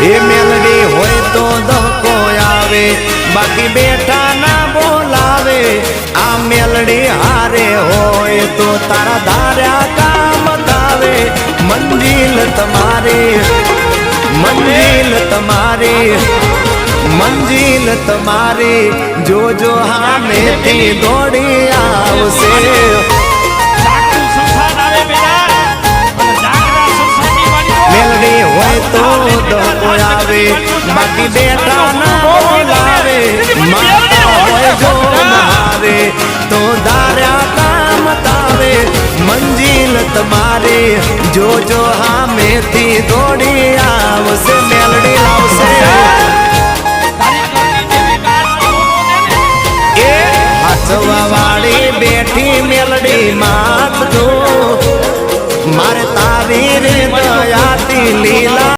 એ મેલડી હોય તો ધક્કો આવે, બાકી બેઠા ના બોલાવે। આ મેલડી હારે હોય તો તારા ધાર્યા કામ બતાવે। મંજિલ તમારી, મંજિલ તમારી, મંજિલ તમારી, જોજો હામેથી દોડી આવશે। મેલડી હોય તો ધક્કો આવે, બાકી બેઠા ના બોલાવે। માતા હોય જો મારે તો ધાર્યા કામ બતાવે। મંજિલ તમારી, જોજો હામેથી દોડી આવશે। મેલડી લાવશે એ હાચવા વાળી બેઠી મેલડી માત જો, મારે તારી રે દયાતી લીલા।